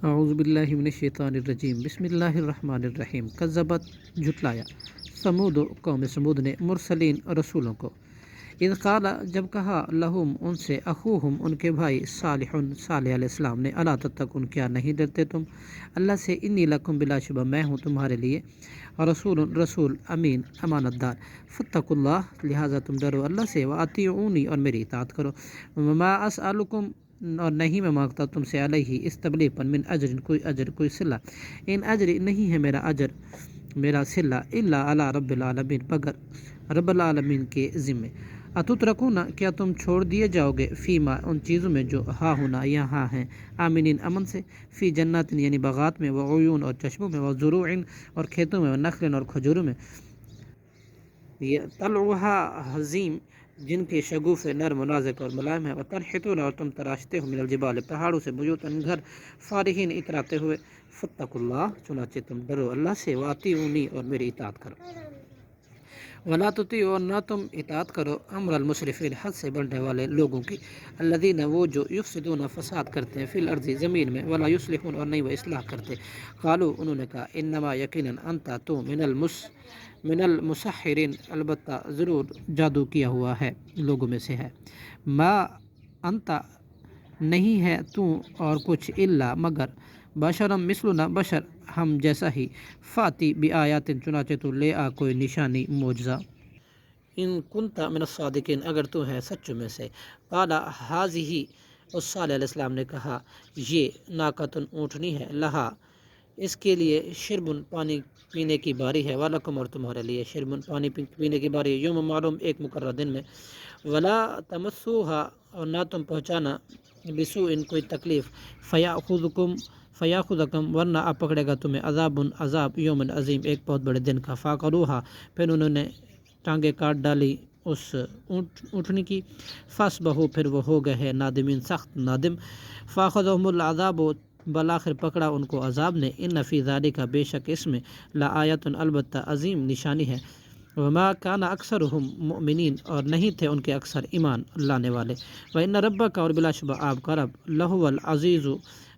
اعوذ باللہ من الشیطان الرجیم، بسم اللہ الرحمن الرحیم۔ کذبت جھٹلایا سمود قوم سمود نے مرسلین رسولوں کو، اذ قال جب کہا لہم ان سے، اخوہم ان کے بھائی صالح صالح علیہ السلام نے، الا تتقون کیا نہیں ڈرتے تم اللہ سے، انی لکم بلا شبہ میں ہوں تمہارے لیے رسول رسول امین امانت دار، فاتقوا اللہ لہٰذا تم ڈرو اللہ سے، واطیعونی اور میری اطاعت کرو، وما اسألکم اور نہیں میں مانگتا تم سے علیہ اس تبلیغ پر من اجر کوئی صلہ، ان اجر نہیں ہے میرا اجر میرا صلہ، الا علی رب العالمین مگر رب العالمین کے ذمے، اتترکون کیا تم چھوڑ دیے جاؤ گے، فیما ان چیزوں میں جو ہا ہونا یہاں ہیں، آمنین امن سے، فی جنات یعنی باغات میں، وعیون اور چشموں میں، وزروع اور کھیتوں میں، ونخل اور کھجوروں میں، یہ طلعها حزیم جن کے شگوفے نرم و نازک اور ملائم ہے، وتنحتون اور تم تراشتے ہو من الجبال پہاڑوں سے، بیوتن گھر، فارحین اتراتے ہوئے، فاتقوا اللہ چنانچہ تم ڈرو اللہ سے، واطیعونی اور میری اطاعت کرو، ولا تطیعوا اور نہ تم اطاعت کرو امر المسرفین حد سے بڑھنے والے لوگوں کی، الذین وہ جو یفسدون فساد کرتے ہیں، فی الارض زمین میں، ولا یصلحون اور نہیں وہ اصلاح کرتے، قالوا انہوں نے کہا، انما یقیناً انت تو من المسحرین البتہ ضرور جادو کیا ہوا ہے لوگوں میں سے ہے، ما انت نہیں ہے تو اور کچھ، الا مگر بشرم مثلنا بشر ہم جیسا ہی، فاتی بآیات چنانچہ تو لے آ کوئی نشانی معجزہ، ان کنت من الصادقین اگر تو ہے سچوں میں سے، قال ہذہ اس صالح علیہ السلام نے کہا، یہ ناقۃ اونٹنی ہے، لہا اس کے لیے شربن پانی پینے کی باری ہے، ولکم اور تمہارے لیے شربن پانی پینے کی باری ہے، یوم معلوم ایک مقررہ دن میں، ولا تمسوہا اور نہ تم پہنچانا بسوء کوئی تکلیف، فیاخذکم ورنہ آ پکڑے گا تمہیں عذاب یوم عظیم ایک بہت بڑے دن کا، فعقروہا پھر انہوں نے ٹانگیں کاٹ ڈالی اس اونٹنی کی، فاصبحوا پھر وہ ہو گئے ہیں نادمین سخت نادم، فاخذہم العذاب بالآخر پکڑا ان کو عذاب نے، ان فی ذالک بے شک اس میں، لآیۃ البتہ عظیم نشانی ہے، وما کان اکثرہم مؤمنین اور نہیں تھے ان کے اکثر ایمان لانے والے، وان ربک اور بلا شبہ آپ کا رب، لہو العزیز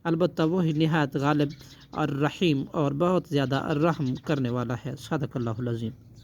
البتہ وہی نہایت غالب، الرحیم اور بہت زیادہ رحم کرنے والا ہے، صدق اللہ العظیم۔